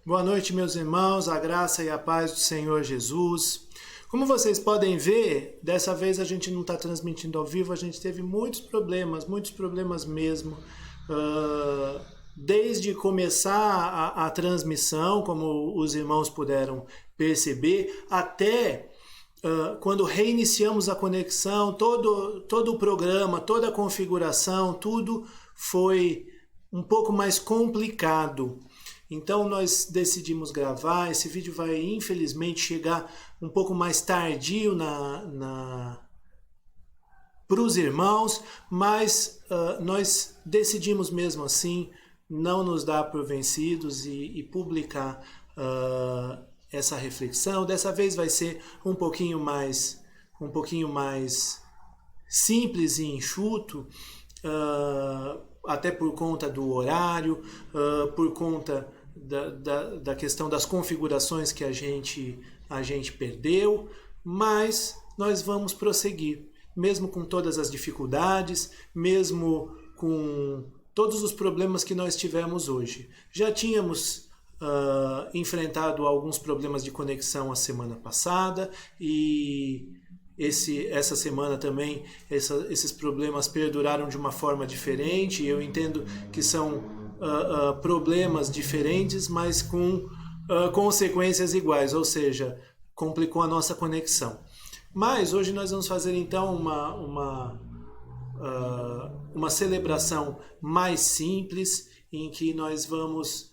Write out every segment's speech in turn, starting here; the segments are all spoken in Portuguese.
Boa noite, meus irmãos, a graça e a paz do Senhor Jesus. Como vocês podem ver, dessa vez a gente não está transmitindo ao vivo, a gente teve muitos problemas mesmo. Desde começar a transmissão, como os irmãos puderam perceber, até quando reiniciamos a conexão, todo o programa, toda a configuração, tudo foi um pouco mais complicado. Então nós decidimos gravar. Esse vídeo vai infelizmente chegar um pouco mais tardio para os irmãos, mas nós decidimos mesmo assim não nos dar por vencidos e publicar essa reflexão. Dessa vez vai ser um pouquinho mais simples e enxuto, até por conta do horário, por conta da questão das configurações que a gente perdeu, mas nós vamos prosseguir, mesmo com todas as dificuldades, mesmo com todos os problemas que nós tivemos hoje. Já tínhamos enfrentado alguns problemas de conexão a semana passada e essa semana também esses problemas perduraram de uma forma diferente. Eu entendo que são problemas diferentes, mas com consequências iguais, ou seja, complicou a nossa conexão. Mas hoje nós vamos fazer então uma celebração mais simples, em que nós vamos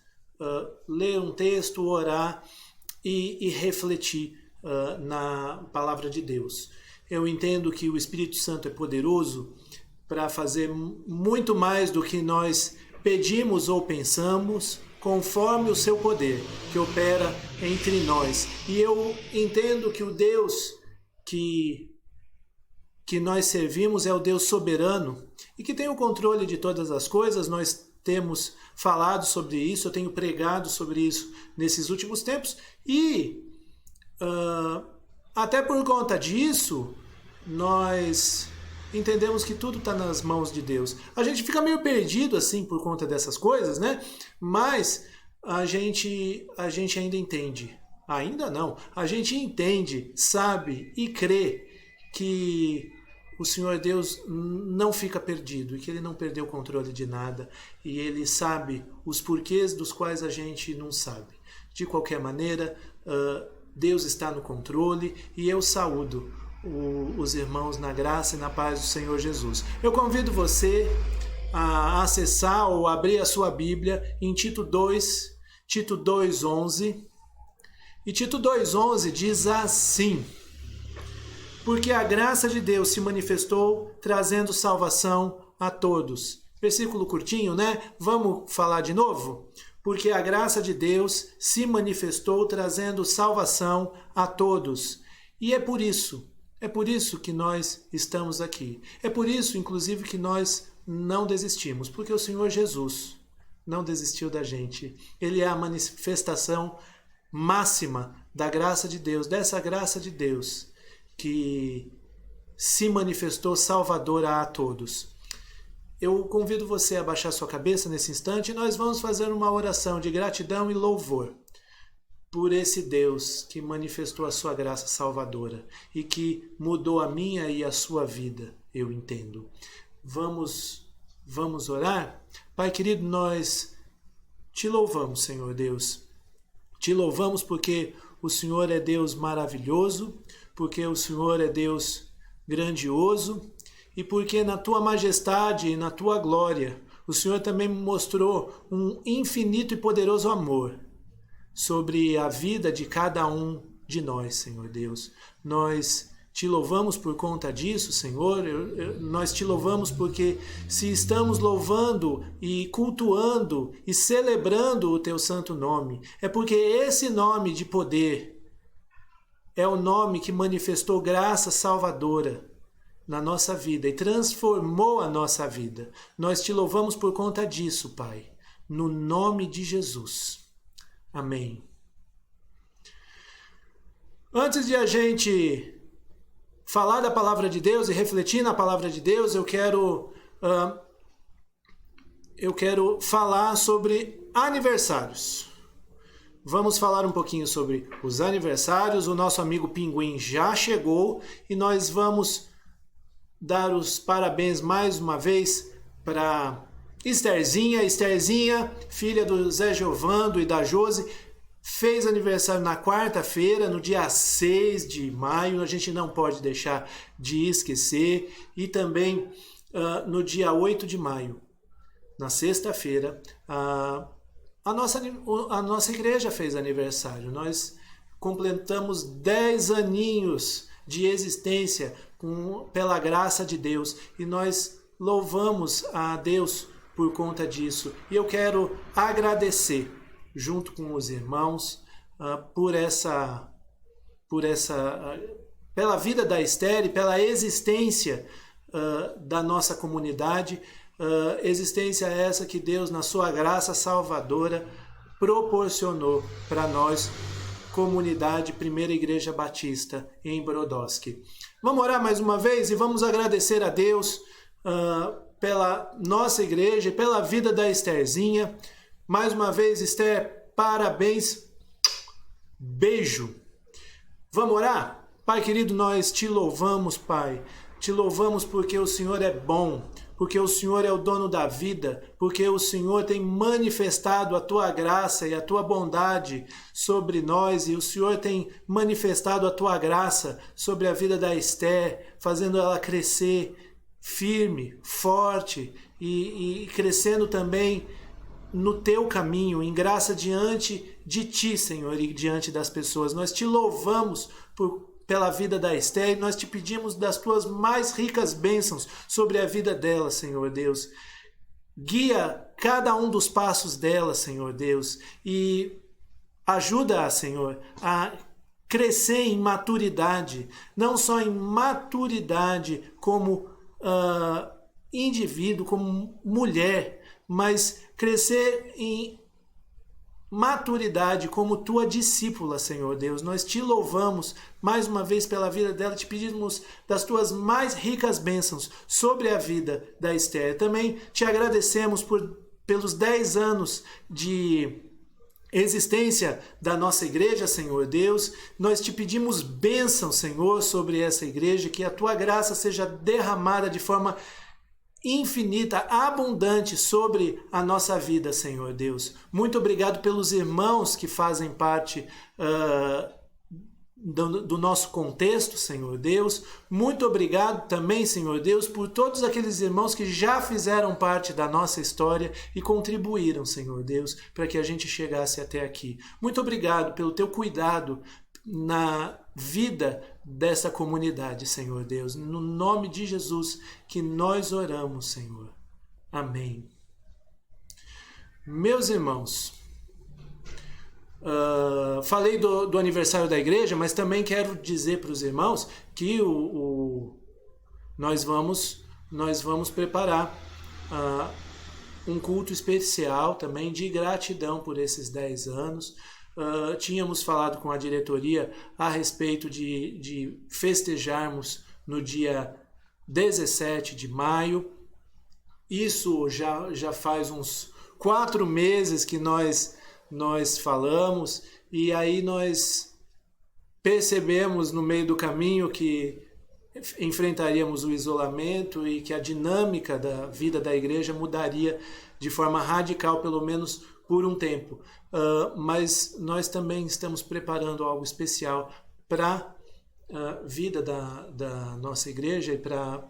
ler um texto, orar e refletir na palavra de Deus. Eu entendo que o Espírito Santo é poderoso para fazer muito mais do que nós pedimos ou pensamos, conforme o seu poder que opera entre nós. E eu entendo que o Deus que nós servimos é o Deus soberano e que tem o controle de todas as coisas. Nós temos falado sobre isso, eu tenho pregado sobre isso nesses últimos tempos e até por conta disso nós entendemos que tudo está nas mãos de Deus. A gente fica meio perdido assim por conta dessas coisas, né? Mas a gente ainda entende. Ainda não. A gente entende, sabe e crê que o Senhor Deus não fica perdido e que Ele não perdeu o controle de nada e Ele sabe os porquês dos quais a gente não sabe. De qualquer maneira, Deus está no controle e eu saúdo os irmãos na graça e na paz do Senhor Jesus. Eu convido você a acessar ou abrir a sua Bíblia em Tito 2:11. E Tito 2:11 diz assim: porque a graça de Deus se manifestou trazendo salvação a todos. Versículo curtinho, né? Vamos falar de novo? Porque a graça de Deus se manifestou trazendo salvação a todos. E é por isso que nós estamos aqui. É por isso, inclusive, que nós não desistimos. Porque o Senhor Jesus não desistiu da gente. Ele é a manifestação máxima da graça de Deus, dessa graça de Deus que se manifestou salvadora a todos. Eu convido você a baixar sua cabeça nesse instante e nós vamos fazer uma oração de gratidão e louvor por esse Deus que manifestou a sua graça salvadora e que mudou a minha e a sua vida, eu entendo. Vamos orar? Pai querido, nós te louvamos, Senhor Deus. Te louvamos porque o Senhor é Deus maravilhoso, porque o Senhor é Deus grandioso e porque na tua majestade e na tua glória o Senhor também mostrou um infinito e poderoso amor sobre a vida de cada um de nós, Senhor Deus. Nós te louvamos por conta disso, Senhor. Nós te louvamos porque se estamos louvando e cultuando e celebrando o teu santo nome, é porque esse nome de poder é o nome que manifestou graça salvadora na nossa vida e transformou a nossa vida. Nós te louvamos por conta disso, Pai, no nome de Jesus. Amém. Antes de a gente falar da palavra de Deus e refletir na palavra de Deus, eu quero falar sobre aniversários. vamos falar um pouquinho sobre os aniversários. O nosso amigo Pinguim já chegou e nós vamos dar os parabéns mais uma vez para Estherzinha. Estherzinha, filha do Zé Giovando e da Josi, fez aniversário na quarta-feira, no dia 6 de maio. A gente não pode deixar de esquecer. E também no dia 8 de maio, na sexta-feira, a nossa igreja fez aniversário. Nós completamos 10 aninhos de existência pela graça de Deus. E nós louvamos a Deus por conta disso. E eu quero agradecer, junto com os irmãos, pela vida da Esther e pela existência da nossa comunidade. Existência essa que Deus, na sua graça salvadora, proporcionou para nós, comunidade Primeira Igreja Batista em Brodowski. Vamos orar mais uma vez e vamos agradecer a Deus pela nossa igreja e pela vida da Estherzinha. Mais uma vez, Esther, parabéns, beijo. Vamos orar? Pai querido, nós te louvamos, Pai. Te louvamos porque o Senhor é bom, porque o Senhor é o dono da vida, porque o Senhor tem manifestado a tua graça e a tua bondade sobre nós, e o Senhor tem manifestado a tua graça sobre a vida da Esther, fazendo ela crescer firme, forte e crescendo também no teu caminho, em graça diante de ti, Senhor, e diante das pessoas. Nós te louvamos pela vida da Esther e nós te pedimos das tuas mais ricas bênçãos sobre a vida dela, Senhor Deus. Guia cada um dos passos dela, Senhor Deus, e ajuda-a, Senhor, a crescer em maturidade, não só em maturidade como indivíduo, como mulher, mas crescer em maturidade como tua discípula, Senhor Deus. Nós te louvamos mais uma vez pela vida dela, te pedimos das tuas mais ricas bênçãos sobre a vida da Esther. Também te agradecemos pelos 10 anos de existência da nossa igreja, Senhor Deus. Nós te pedimos bênção, Senhor, sobre essa igreja, que a tua graça seja derramada de forma infinita, abundante sobre a nossa vida, Senhor Deus. Muito obrigado pelos irmãos que fazem parte do nosso contexto, Senhor Deus. Muito obrigado também, Senhor Deus, por todos aqueles irmãos que já fizeram parte da nossa história e contribuíram, Senhor Deus, para que a gente chegasse até aqui. Muito obrigado pelo teu cuidado na vida dessa comunidade, Senhor Deus. No nome de Jesus que nós oramos, Senhor. Amém. Meus irmãos, falei do aniversário da igreja, mas também quero dizer para os irmãos que nós vamos preparar um culto especial também de gratidão por esses 10 anos. Tínhamos falado com a diretoria a respeito de festejarmos no dia 17 de maio. Isso já faz uns 4 meses que nós falamos, e aí nós percebemos no meio do caminho que enfrentaríamos o isolamento e que a dinâmica da vida da igreja mudaria de forma radical, pelo menos por um tempo. Mas nós também estamos preparando algo especial para a vida da nossa igreja e para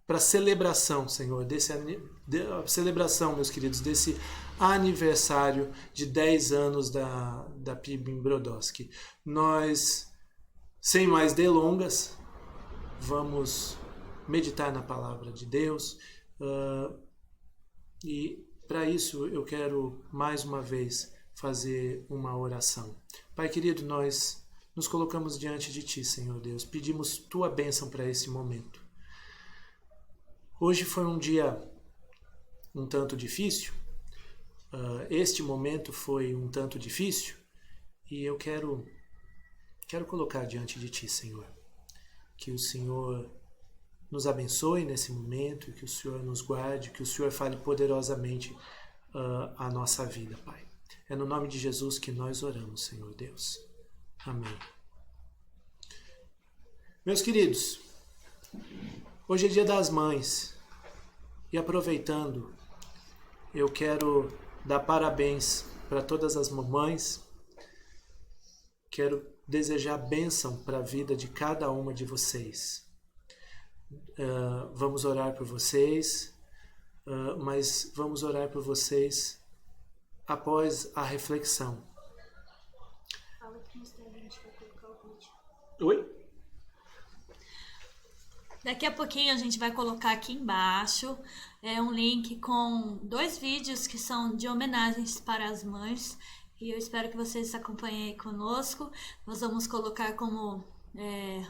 a celebração, Senhor, celebração, meus queridos, desse aniversário de 10 anos da PIB em Brodowski. Nós, sem mais delongas, vamos meditar na palavra de Deus, e para isso eu quero mais uma vez fazer uma oração. Pai querido, nós nos colocamos diante de Ti, Senhor Deus, pedimos Tua bênção para esse momento. Hoje foi um dia um tanto difícil, este momento foi um tanto difícil, e eu quero colocar diante de Ti, Senhor, que o Senhor nos abençoe nesse momento, que o Senhor nos guarde, que o Senhor fale poderosamente a nossa vida, Pai. É no nome de Jesus que nós oramos, Senhor Deus. Amém. Meus queridos, hoje é Dia das Mães. E aproveitando, eu quero dar parabéns para todas as mamães. Quero desejar bênção para a vida de cada uma de vocês. Vamos orar por vocês, mas vamos orar por vocês após a reflexão. Fala que mais tarde a gente vai colocar o vídeo. Oi? Daqui a pouquinho a gente vai colocar aqui embaixo um link com 2 vídeos que são de homenagens para as mães. E eu espero que vocês acompanhem aí conosco. Nós vamos colocar como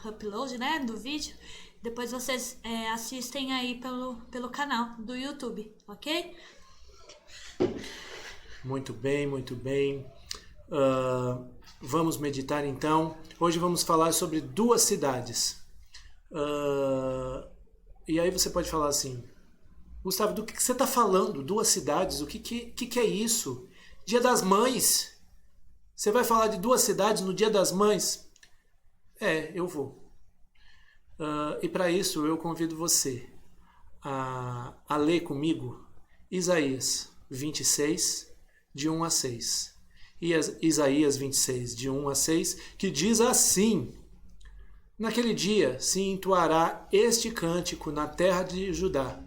upload, né, do vídeo. Depois vocês assistem aí pelo canal do YouTube, ok? Muito bem, muito bem. Vamos meditar então. Hoje vamos falar sobre 2 cidades. E aí você pode falar assim, Gustavo, do que você está falando? 2 cidades? O que é isso? Dia das Mães? Você vai falar de 2 cidades no Dia das Mães? Eu vou. E para isso eu convido você a ler comigo Isaías 26, de 1 a 6. E Isaías 26, de 1 a 6, que diz assim: Naquele dia se entoará este cântico na terra de Judá.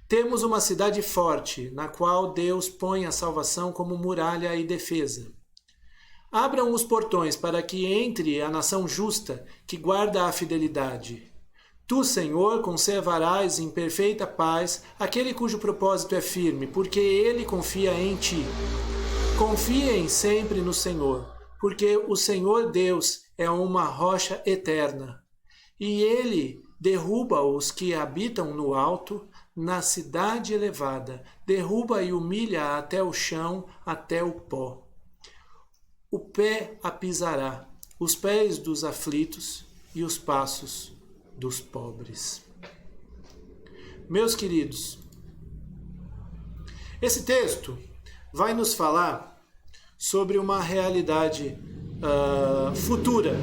Temos uma cidade forte, na qual Deus põe a salvação como muralha e defesa. Abram os portões para que entre a nação justa, que guarda a fidelidade. Tu, Senhor, conservarás em perfeita paz aquele cujo propósito é firme, porque ele confia em ti. Confiem sempre no Senhor, porque o Senhor Deus é uma rocha eterna. E ele derruba os que habitam no alto, na cidade elevada, derruba e humilha até o chão, até o pó. O pé a pisará, os pés dos aflitos e os passos dos pobres. Meus queridos, esse texto vai nos falar sobre uma realidade futura,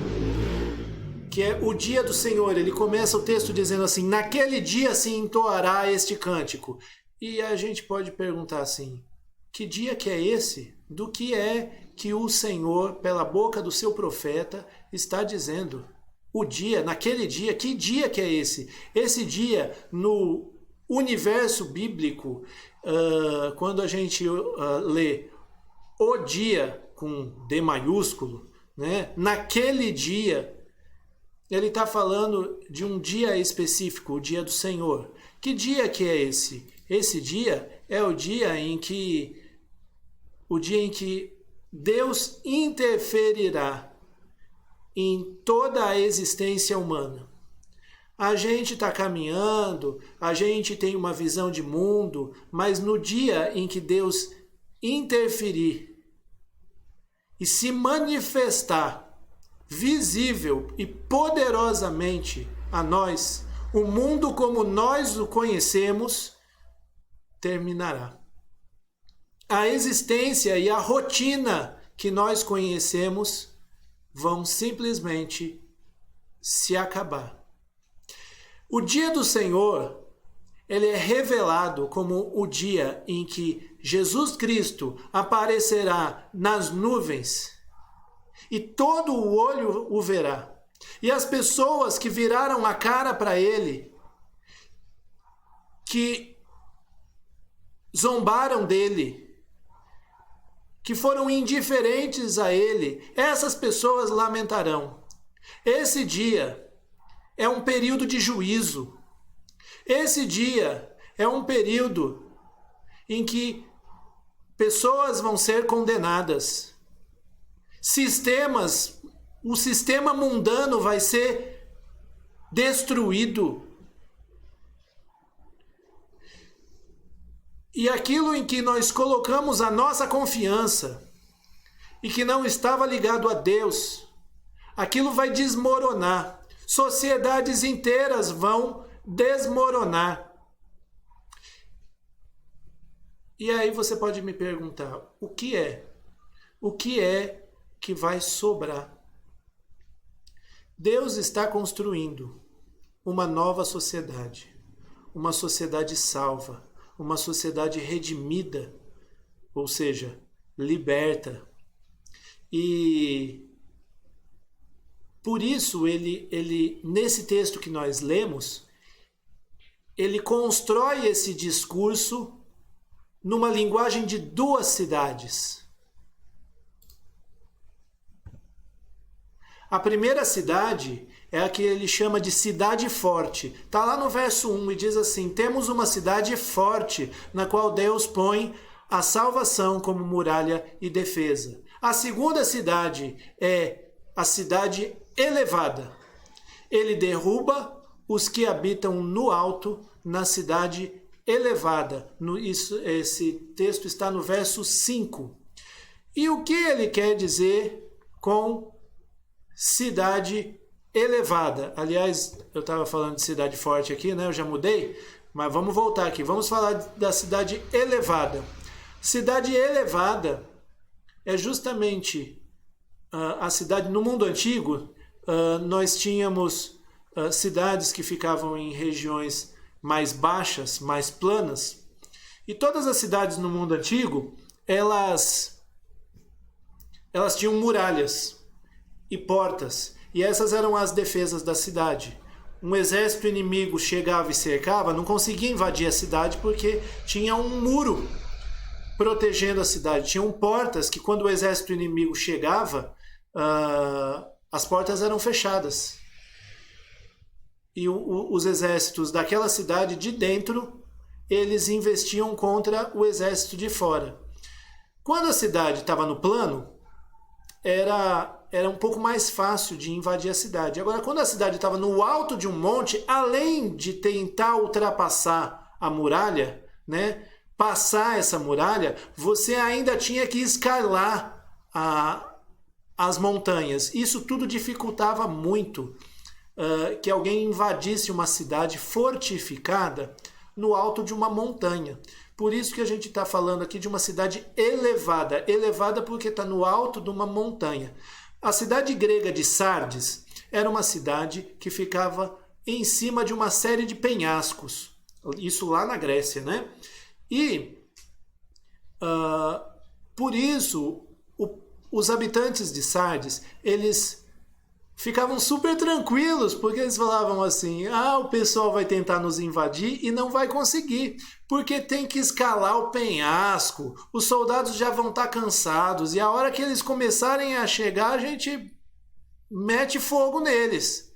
que é o dia do Senhor. Ele começa o texto dizendo assim: naquele dia se entoará este cântico. E a gente pode perguntar assim: que dia que é esse? Do que é que o Senhor, pela boca do seu profeta, está dizendo? O dia, naquele dia, que dia que é esse? Esse dia, no universo bíblico, quando a gente lê o dia com D maiúsculo, né? Naquele dia, ele está falando de um dia específico, o dia do Senhor. Que dia que é esse? Esse dia é o dia em que Deus interferirá em toda a existência humana. A gente está caminhando, a gente tem uma visão de mundo, mas no dia em que Deus interferir e se manifestar visível e poderosamente a nós, o mundo como nós o conhecemos terminará. A existência e a rotina que nós conhecemos vão simplesmente se acabar. O dia do Senhor, ele é revelado como o dia em que Jesus Cristo aparecerá nas nuvens e todo o olho o verá. E as pessoas que viraram a cara para ele, que zombaram dele, que foram indiferentes a ele, essas pessoas lamentarão. Esse dia é um período de juízo. Esse dia é um período em que pessoas vão ser condenadas. O sistema mundano vai ser destruído. E aquilo em que nós colocamos a nossa confiança e que não estava ligado a Deus, aquilo vai desmoronar. Sociedades inteiras vão desmoronar. E aí você pode me perguntar, o que é o que é que vai sobrar. Deus está construindo uma nova sociedade, uma sociedade salva, uma sociedade redimida, ou seja, liberta. E por isso ele nesse texto que nós lemos, ele constrói esse discurso numa linguagem de duas cidades. A primeira cidade é a que ele chama de cidade forte. Está lá no verso 1 e diz assim: temos uma cidade forte, na qual Deus põe a salvação como muralha e defesa. A segunda cidade é a cidade elevada. Ele derruba os que habitam no alto, na cidade elevada. Esse texto está no verso 5. E o que ele quer dizer com cidade elevada? Aliás, eu estava falando de cidade forte aqui, né? Eu já mudei, mas vamos voltar aqui. Vamos falar da cidade elevada. Cidade elevada é justamente a cidade. No mundo antigo, nós tínhamos cidades que ficavam em regiões mais baixas, mais planas. E todas as cidades no mundo antigo, elas tinham muralhas e portas, e essas eram as defesas da cidade. Um exército inimigo chegava e cercava, não conseguia invadir a cidade porque tinha um muro protegendo a cidade. Tinham portas que, quando o exército inimigo chegava, as portas eram fechadas. E os exércitos daquela cidade de dentro, eles investiam contra o exército de fora. Quando a cidade estava no plano, era um pouco mais fácil de invadir a cidade. Agora, quando a cidade estava no alto de um monte, além de tentar ultrapassar a muralha, né, passar essa muralha, você ainda tinha que escalar as montanhas. Isso tudo dificultava muito que alguém invadisse uma cidade fortificada no alto de uma montanha. Por isso que a gente está falando aqui de uma cidade elevada. Elevada porque está no alto de uma montanha. A cidade grega de Sardes era uma cidade que ficava em cima de uma série de penhascos. Isso lá na Grécia, né? E por isso os habitantes de Sardes, eles ficavam super tranquilos, porque eles falavam assim: o pessoal vai tentar nos invadir e não vai conseguir, porque tem que escalar o penhasco, os soldados já vão estar cansados, e a hora que eles começarem a chegar, a gente mete fogo neles.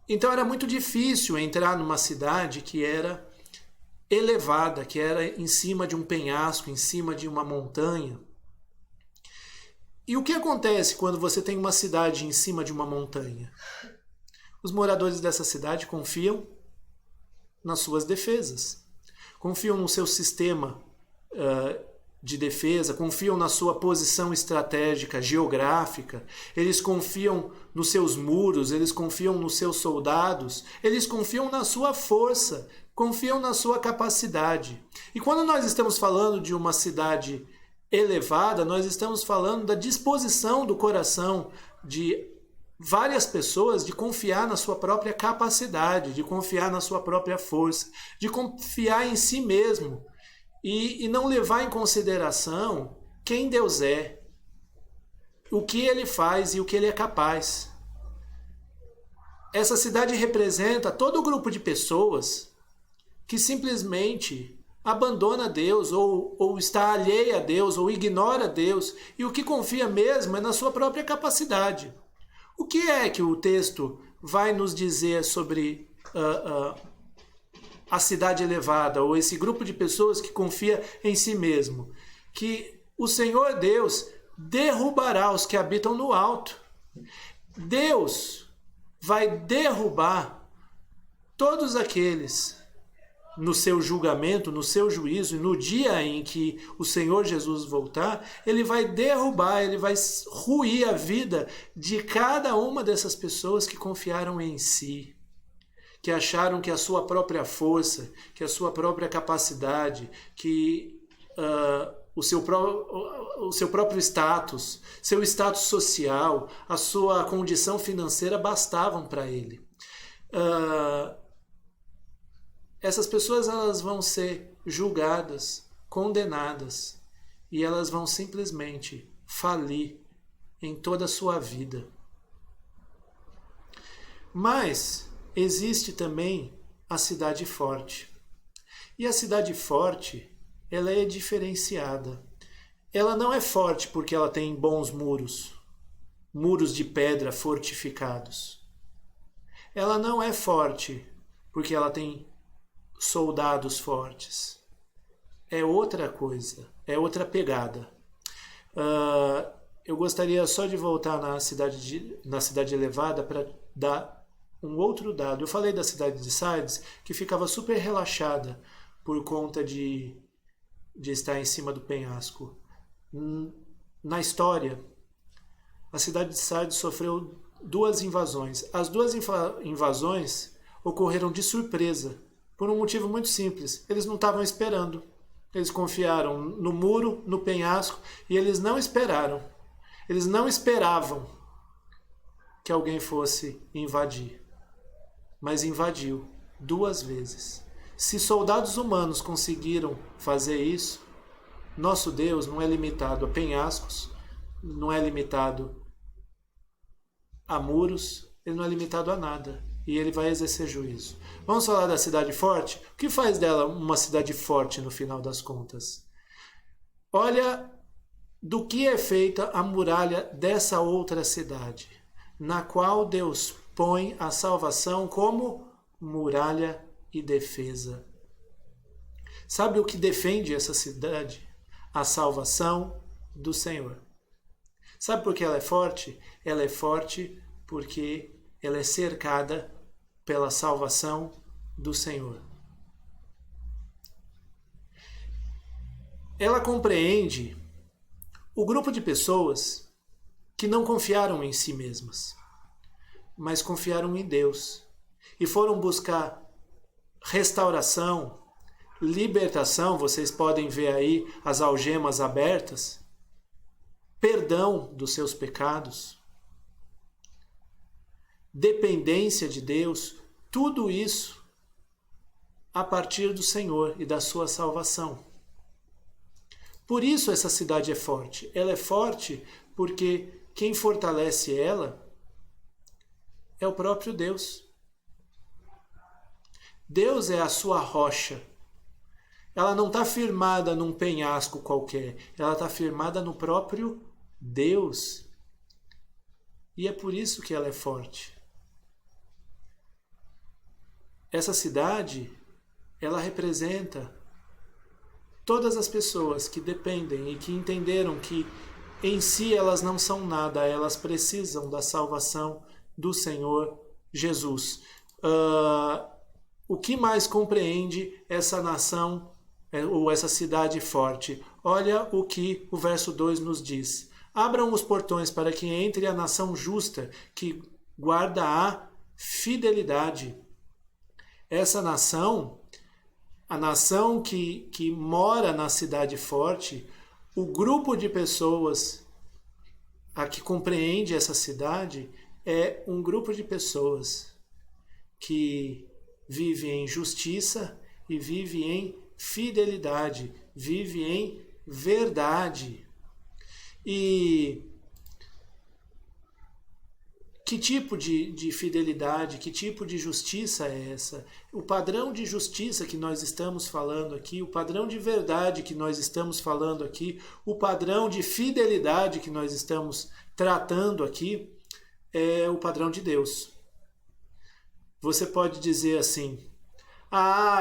Então era muito difícil entrar numa cidade que era elevada, que era em cima de um penhasco, em cima de uma montanha. E o que acontece quando você tem uma cidade em cima de uma montanha? Os moradores dessa cidade confiam nas suas defesas, confiam no seu sistema de defesa, confiam na sua posição estratégica, geográfica, eles confiam nos seus muros, eles confiam nos seus soldados, eles confiam na sua força, confiam na sua capacidade. E quando nós estamos falando de uma cidade elevada, nós estamos falando da disposição do coração de várias pessoas de confiar na sua própria capacidade, de confiar na sua própria força, de confiar em si mesmo e não levar em consideração quem Deus é, o que Ele faz e o que Ele é capaz. Essa cidade representa todo o grupo de pessoas que simplesmente abandona Deus, ou está alheia a Deus, ou ignora Deus, e o que confia mesmo é na sua própria capacidade. O que é que o texto vai nos dizer sobre a cidade elevada, ou esse grupo de pessoas que confia em si mesmo? Que o Senhor Deus derrubará os que habitam no alto. Deus vai derrubar todos aqueles no seu julgamento, no seu juízo, e no dia em que o Senhor Jesus voltar, Ele vai derrubar, Ele vai ruir a vida de cada uma dessas pessoas que confiaram em si, que acharam que a sua própria força, que a sua própria capacidade, que o seu próprio status, seu status social, a sua condição financeira bastavam para ele. Essas pessoas elas vão ser julgadas, condenadas, e elas vão simplesmente falir em toda a sua vida. Mas existe também a cidade forte. E a cidade forte, ela é diferenciada. Ela não é forte porque ela tem bons muros, muros de pedra fortificados. Ela não é forte porque ela tem soldados fortes. É outra coisa, é outra pegada. Eu gostaria só de voltar na cidade elevada para dar um outro dado. Eu falei da cidade de Sardes, que ficava super relaxada por conta de estar em cima do penhasco. Na história, a cidade de Sardes sofreu 2 invasões. As 2 invasões ocorreram de surpresa, por um motivo muito simples. Eles não estavam esperando. Eles confiaram no muro, no penhasco, e eles não esperaram. Eles não esperavam que alguém fosse invadir. Mas invadiu 2 vezes. Se soldados humanos conseguiram fazer isso, nosso Deus não é limitado a penhascos, não é limitado a muros, ele não é limitado a nada. E ele vai exercer juízo. Vamos falar da cidade forte? O que faz dela uma cidade forte no final das contas? Olha do que é feita a muralha dessa outra cidade, na qual Deus põe a salvação como muralha e defesa. Sabe o que defende essa cidade? A salvação do Senhor. Sabe por que ela é forte? Ela é forte porque ela é cercada pela salvação do Senhor. Ela compreende o grupo de pessoas que não confiaram em si mesmas, mas confiaram em Deus e foram buscar restauração, libertação. Vocês podem ver aí as algemas abertas, perdão dos seus pecados, dependência de Deus, tudo isso a partir do Senhor e da sua salvação. Por isso essa cidade é forte. Ela é forte porque quem fortalece ela é o próprio Deus. Deus é a sua rocha. Ela não está firmada num penhasco qualquer. Ela está firmada no próprio Deus. E é por isso que ela é forte. Essa cidade, ela representa todas as pessoas que dependem e que entenderam que em si elas não são nada, elas precisam da salvação do Senhor Jesus. O que mais compreende essa nação ou essa cidade forte? Olha o que o verso 2 nos diz. Abram os portões para que entre a nação justa, que guarda a fidelidade. Essa nação, a nação que mora na cidade forte, o grupo de pessoas a que compreende essa cidade é um grupo de pessoas que vive em justiça e vive em fidelidade, vive em verdade. E que tipo de fidelidade, que tipo de justiça é essa? O padrão de justiça que nós estamos falando aqui, o padrão de verdade que nós estamos falando aqui, o padrão de fidelidade que nós estamos tratando aqui, é o padrão de Deus. Você pode dizer assim,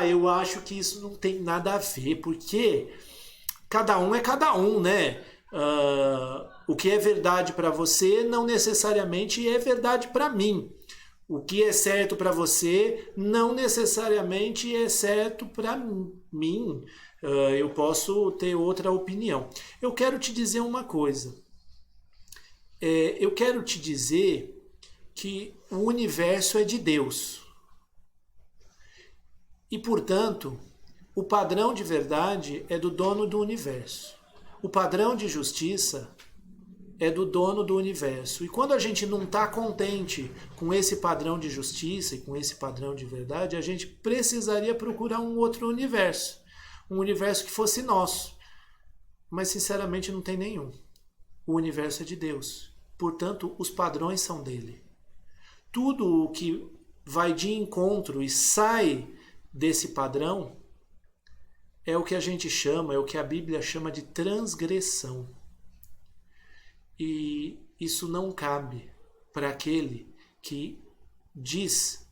eu acho que isso não tem nada a ver, porque cada um é cada um, né? O que é verdade para você não necessariamente é verdade para mim. O que é certo para você não necessariamente é certo para mim. Eu posso ter outra opinião. Eu quero te dizer uma coisa. Eu quero te dizer que o universo é de Deus. E, portanto, o padrão de verdade é do dono do universo. O padrão de justiça é do dono do universo. E quando a gente não está contente com esse padrão de justiça e com esse padrão de verdade, a gente precisaria procurar um outro universo. Um universo que fosse nosso. Mas, sinceramente, não tem nenhum. O universo é de Deus. Portanto, os padrões são dele. Tudo o que vai de encontro e sai desse padrão é o que a gente chama, é o que a Bíblia chama de transgressão. E isso não cabe para aquele que diz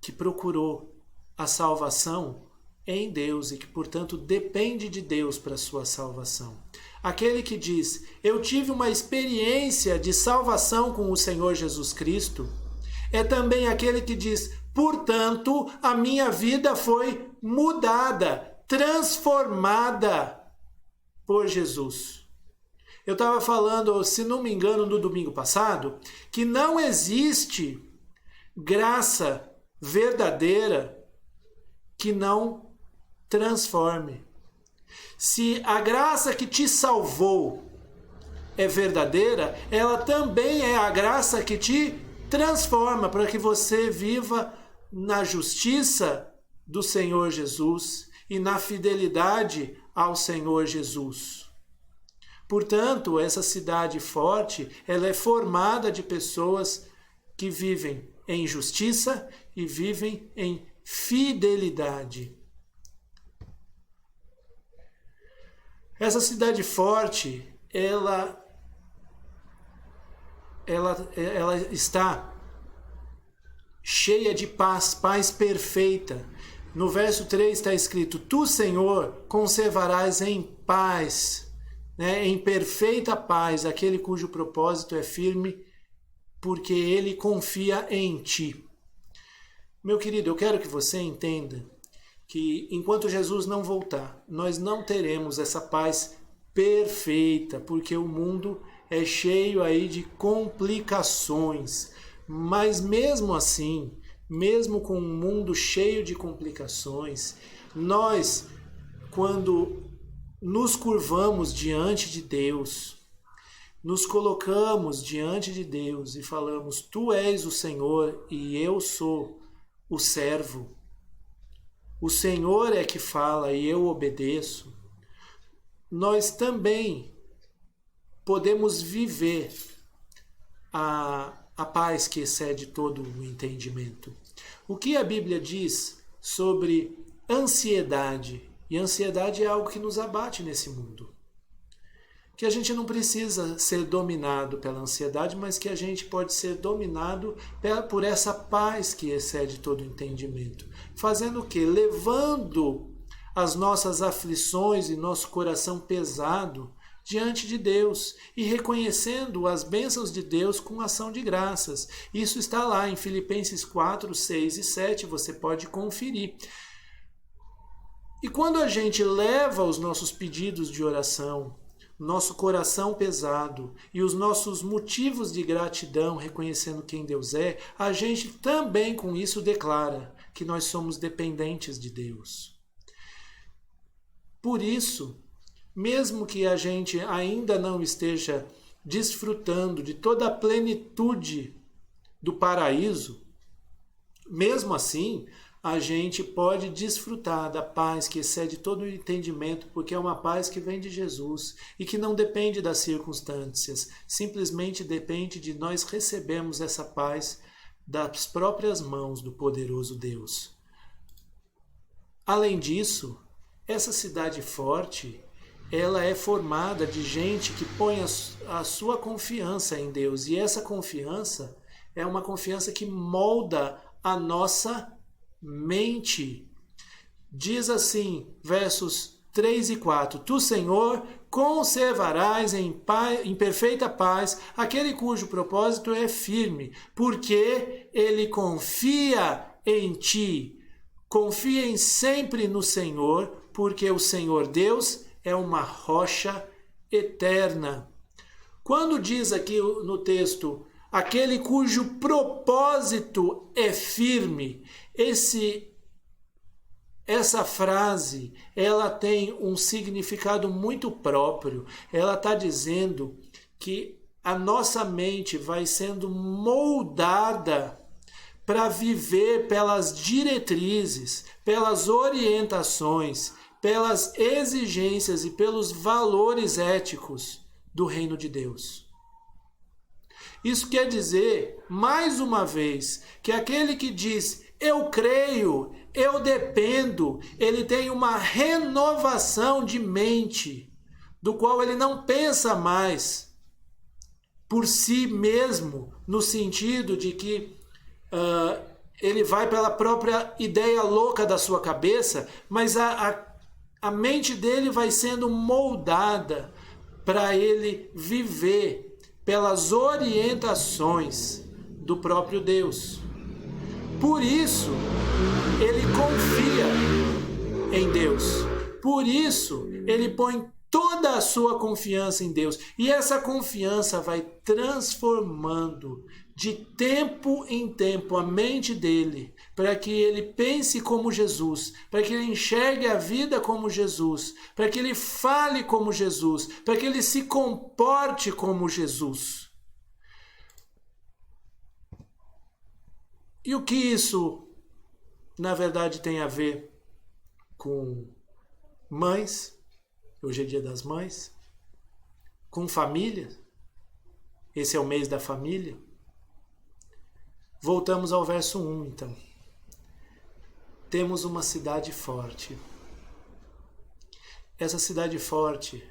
que procurou a salvação em Deus e que, portanto, depende de Deus para a sua salvação. Aquele que diz, eu tive uma experiência de salvação com o Senhor Jesus Cristo, é também aquele que diz, portanto, a minha vida foi mudada, transformada por Jesus. Eu estava falando, se não me engano, no domingo passado, que não existe graça verdadeira que não transforme. Se a graça que te salvou é verdadeira, ela também é a graça que te transforma para que você viva na justiça do Senhor Jesus e na fidelidade ao Senhor Jesus. Portanto, essa cidade forte, ela é formada de pessoas que vivem em justiça e vivem em fidelidade. Essa cidade forte, ela está cheia de paz, paz perfeita. No verso 3 está escrito, tu, Senhor, conservarás em paz, em perfeita paz, aquele cujo propósito é firme, porque ele confia em ti. Meu querido, eu quero que você entenda que enquanto Jesus não voltar, nós não teremos essa paz perfeita, porque o mundo é cheio aí de complicações. Mas mesmo assim, mesmo com um mundo cheio de complicações, nós, quando nos curvamos diante de Deus, nos colocamos diante de Deus e falamos, tu és o Senhor e eu sou o servo, o Senhor é que fala e eu obedeço, nós também podemos viver a paz que excede todo o entendimento. O que a Bíblia diz sobre ansiedade? E ansiedade é algo que nos abate nesse mundo. Que a gente não precisa ser dominado pela ansiedade, mas que a gente pode ser dominado por essa paz que excede todo o entendimento. Fazendo o quê? Levando as nossas aflições e nosso coração pesado diante de Deus e reconhecendo as bênçãos de Deus com ação de graças. Isso está lá em Filipenses 4, 6 e 7, você pode conferir. E quando a gente leva os nossos pedidos de oração, nosso coração pesado e os nossos motivos de gratidão, reconhecendo quem Deus é, a gente também com isso declara que nós somos dependentes de Deus. Por isso, mesmo que a gente ainda não esteja desfrutando de toda a plenitude do paraíso, mesmo assim, a gente pode desfrutar da paz que excede todo o entendimento, porque é uma paz que vem de Jesus e que não depende das circunstâncias, simplesmente depende de nós recebermos essa paz das próprias mãos do poderoso Deus. Além disso, essa cidade forte, ela é formada de gente que põe a sua confiança em Deus, e essa confiança é uma confiança que molda a nossa mente. Diz assim, versos 3 e 4, tu, Senhor, conservarás em perfeita paz aquele cujo propósito é firme, porque ele confia em ti. Confiem sempre no Senhor, porque o Senhor Deus é uma rocha eterna. Quando diz aqui no texto, aquele cujo propósito é firme, essa frase, ela tem um significado muito próprio. Ela está dizendo que a nossa mente vai sendo moldada para viver pelas diretrizes, pelas orientações, pelas exigências e pelos valores éticos do reino de Deus. Isso quer dizer, mais uma vez, que aquele que diz eu creio, eu dependo, ele tem uma renovação de mente, do qual ele não pensa mais por si mesmo, no sentido de que ele vai pela própria ideia louca da sua cabeça, mas a mente dele vai sendo moldada para ele viver pelas orientações do próprio Deus. Por isso, ele confia em Deus. Por isso, ele põe toda a sua confiança em Deus. E essa confiança vai transformando de tempo em tempo a mente dele, para que ele pense como Jesus, para que ele enxergue a vida como Jesus, para que ele fale como Jesus, para que ele se comporte como Jesus. E o que isso, na verdade, tem a ver com mães? Hoje é dia das mães. Com família? Esse é o mês da família. Voltamos ao verso 1, então. Temos uma cidade forte. Essa cidade forte,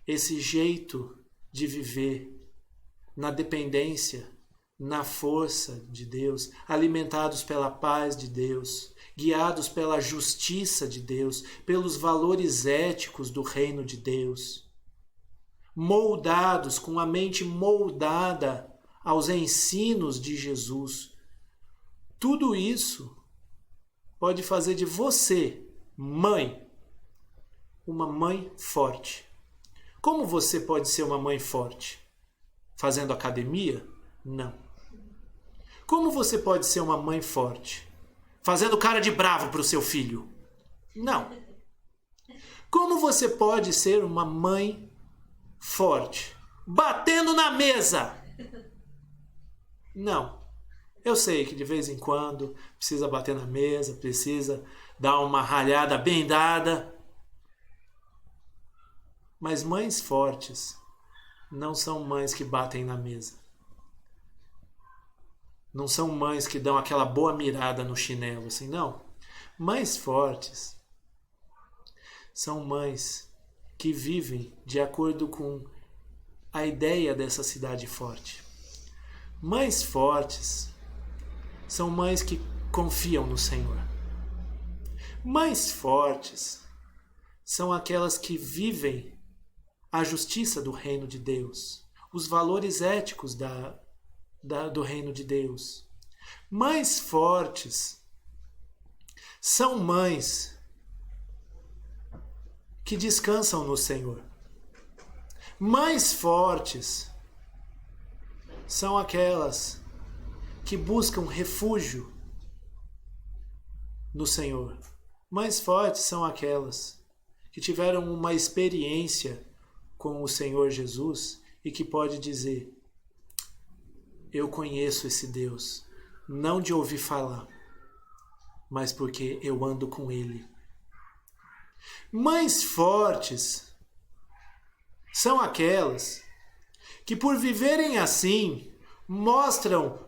esse jeito de viver na dependência, na força de Deus, alimentados pela paz de Deus, guiados pela justiça de Deus, pelos valores éticos do reino de Deus, moldados, com a mente moldada aos ensinos de Jesus. Tudo isso pode fazer de você, mãe, uma mãe forte. Como você pode ser uma mãe forte? Fazendo academia? Não. Como você pode ser uma mãe forte? Fazendo cara de bravo para o seu filho? Não. Como você pode ser uma mãe forte? Batendo na mesa? Não. Eu sei que de vez em quando precisa bater na mesa, precisa dar uma ralhada bem dada. Mas mães fortes não são mães que batem na mesa. Não são mães que dão aquela boa mirada no chinelo, assim, não. Mães fortes são mães que vivem de acordo com a ideia dessa cidade forte. Mães fortes são mães que confiam no Senhor. Mães fortes são aquelas que vivem a justiça do reino de Deus, os valores éticos do reino de Deus. Mães fortes são mães que descansam no Senhor. Mães fortes são aquelas que buscam refúgio no Senhor. Mães fortes são aquelas que tiveram uma experiência com o Senhor Jesus e que pode dizer: eu conheço esse Deus, não de ouvir falar, mas porque eu ando com Ele. Mães fortes são aquelas que, por viverem assim, mostram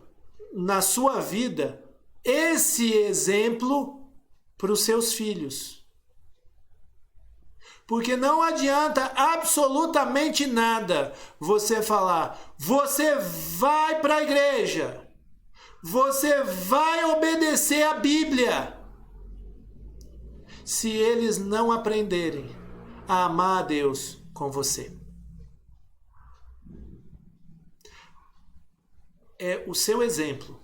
na sua vida esse exemplo para os seus filhos. Porque não adianta absolutamente nada você falar: você vai para a igreja, você vai obedecer a Bíblia, se eles não aprenderem a amar a Deus com você. É o seu exemplo.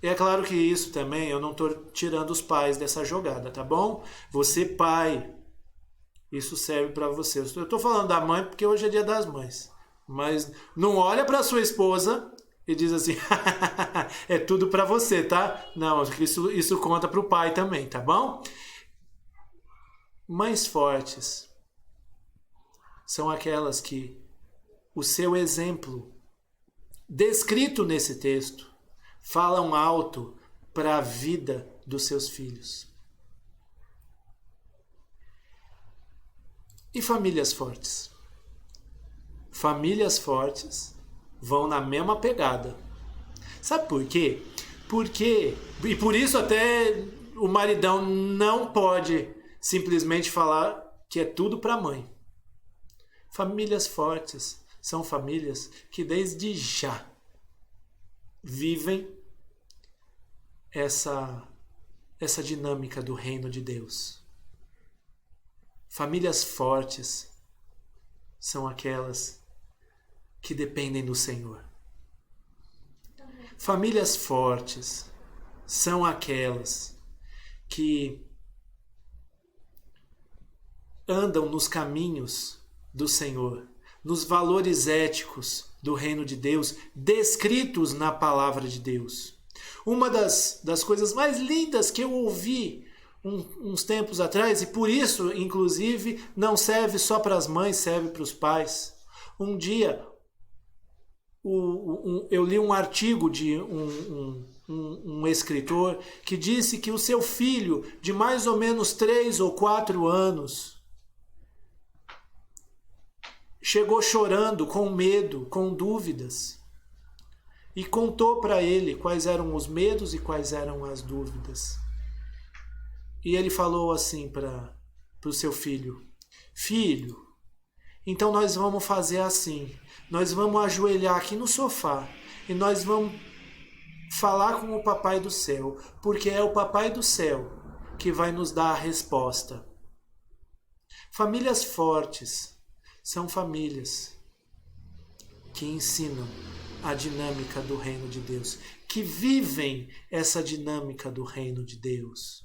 E é claro que isso também, eu não estou tirando os pais dessa jogada, tá bom? Você, pai, isso serve para você. Eu estou falando da mãe porque hoje é dia das mães. Mas não olha para sua esposa e diz assim, é tudo para você, tá? Não, isso conta para o pai também, tá bom? Mães fortes são aquelas que o seu exemplo, descrito nesse texto, falam alto para a vida dos seus filhos. E famílias fortes? Famílias fortes vão na mesma pegada. Sabe por quê? E por isso até o maridão não pode simplesmente falar que é tudo para a mãe. Famílias fortes são famílias que desde já vivem essa dinâmica do reino de Deus. Famílias fortes são aquelas que dependem do Senhor. Famílias fortes são aquelas que andam nos caminhos do Senhor, nos valores éticos do reino de Deus, descritos na palavra de Deus. Uma das coisas mais lindas que eu ouvi uns tempos atrás, e por isso, inclusive, não serve só para as mães, serve para os pais. Um dia, eu li um artigo de um escritor que disse que o seu filho, de mais ou menos 3 ou 4 anos, chegou chorando, com medo, com dúvidas, e contou para ele quais eram os medos e quais eram as dúvidas. E ele falou assim para o seu filho: filho, então nós vamos fazer assim, nós vamos ajoelhar aqui no sofá e nós vamos falar com o Papai do Céu, porque é o Papai do Céu que vai nos dar a resposta. Famílias fortes são famílias que ensinam a dinâmica do reino de Deus, que vivem essa dinâmica do reino de Deus.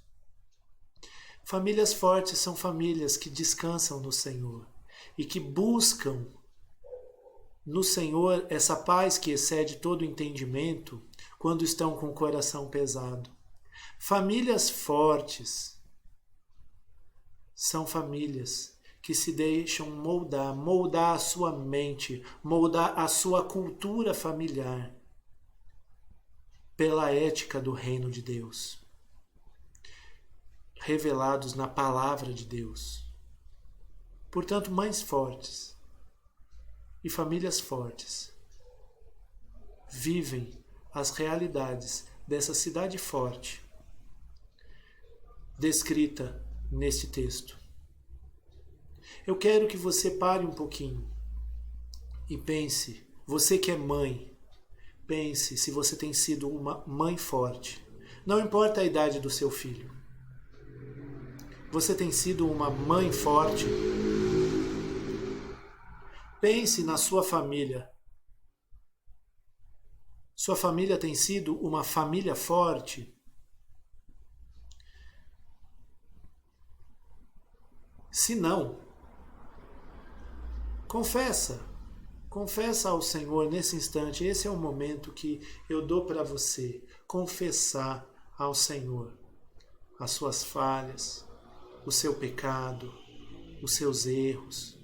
Famílias fortes são famílias que descansam no Senhor e que buscam no Senhor essa paz que excede todo entendimento quando estão com o coração pesado. Famílias fortes são famílias que se deixam moldar a sua mente, moldar a sua cultura familiar pela ética do reino de Deus, revelados na palavra de Deus. Portanto, mães fortes e famílias fortes vivem as realidades dessa cidade forte descrita neste texto. Eu quero que você pare um pouquinho e pense, você que é mãe, pense se você tem sido uma mãe forte. Não importa a idade do seu filho. Você tem sido uma mãe forte? Pense na sua família. Sua família tem sido uma família forte? Se não, confessa ao Senhor nesse instante. Esse é o momento que eu dou para você confessar ao Senhor as suas falhas, o seu pecado, os seus erros.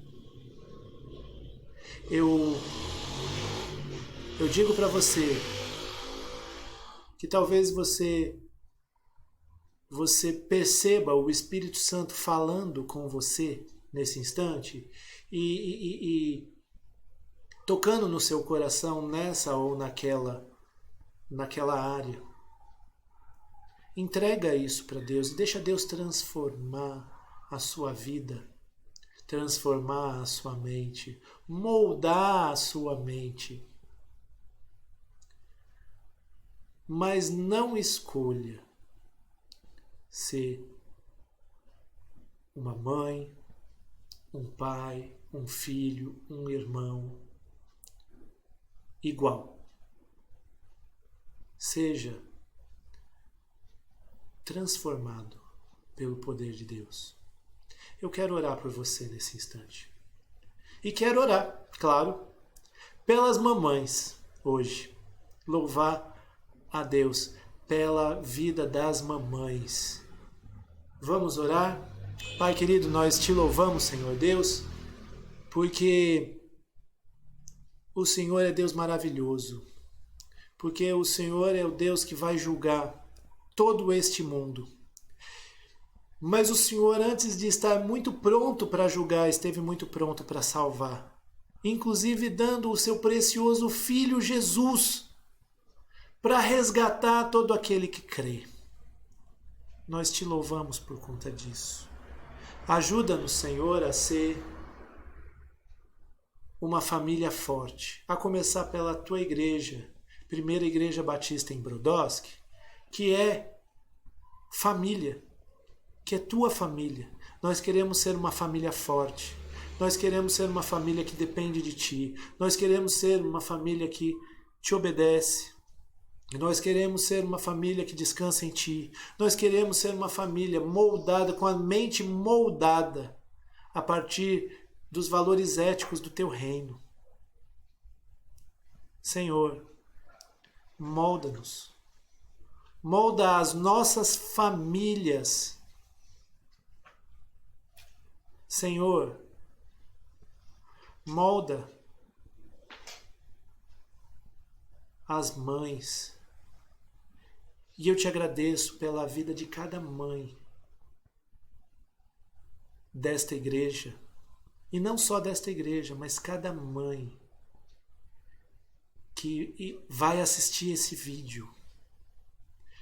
Eu digo para você que talvez você perceba o Espírito Santo falando com você nesse instante e tocando no seu coração nessa ou naquela área. Entrega isso para Deus e deixa Deus transformar a sua vida, transformar a sua mente, moldar a sua mente. Mas não escolha ser uma mãe, um pai, um filho, um irmão igual. Seja transformado pelo poder de Deus. Eu quero orar por você nesse instante. E quero orar, claro, pelas mamães hoje. louvar a Deus pela vida das mamães. Vamos orar? Pai querido, nós te louvamos, Senhor Deus, porque o Senhor é Deus maravilhoso, porque o Senhor é o Deus que vai julgar todo este mundo. Mas o Senhor, antes de estar muito pronto para julgar, esteve muito pronto para salvar, inclusive dando o seu precioso Filho Jesus para resgatar todo aquele que crê. Nós te louvamos por conta disso. Ajuda-nos, Senhor, a ser uma família forte, a começar pela tua igreja, Primeira Igreja Batista em Brodowski, que é família, que é tua família. Nós queremos ser uma família forte, nós queremos ser uma família que depende de ti, nós queremos ser uma família que te obedece, nós queremos ser uma família que descansa em ti, nós queremos ser uma família moldada, com a mente moldada a partir dos valores éticos do teu reino. Senhor, molda-nos, molda as nossas famílias. Senhor, molda as mães. E eu te agradeço pela vida de cada mãe desta igreja. E não só desta igreja, mas cada mãe que vai assistir esse vídeo.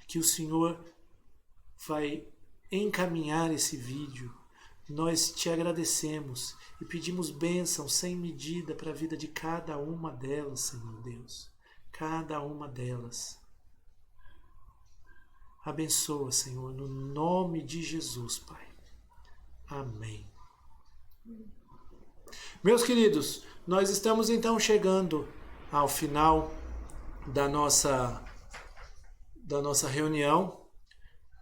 Que o Senhor vai encaminhar esse vídeo. Nós te agradecemos e pedimos bênção sem medida para a vida de cada uma delas, Senhor Deus. Cada uma delas. Abençoa, Senhor, no nome de Jesus, Pai. Amém. Meus queridos, nós estamos então chegando ao final da nossa reunião.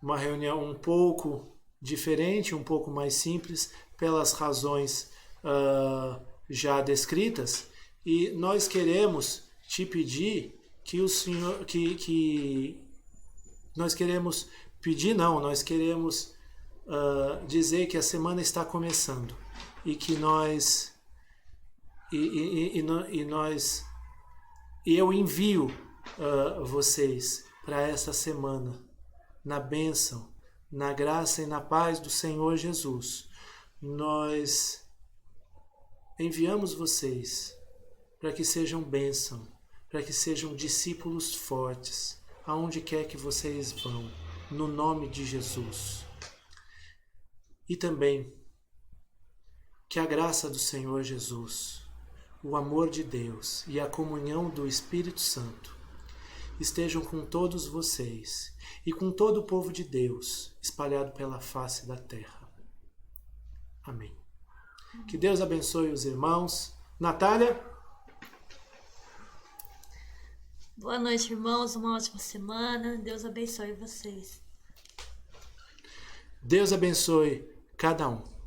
Uma reunião um pouco diferente, um pouco mais simples, pelas razões já descritas. E nós queremos te pedir que o Senhor... Nós queremos pedir, não, nós queremos dizer que a semana está começando e que nós eu envio vocês para essa semana na bênção, na graça e na paz do Senhor Jesus. Nós enviamos vocês para que sejam bênção, para que sejam discípulos fortes, aonde quer que vocês vão, no nome de Jesus. E também que a graça do Senhor Jesus, o amor de Deus e a comunhão do Espírito Santo estejam com todos vocês e com todo o povo de Deus espalhado pela face da terra. Amém. Que Deus abençoe os irmãos. Natália? Boa noite, irmãos. Uma ótima semana. Deus abençoe vocês. Deus abençoe cada um.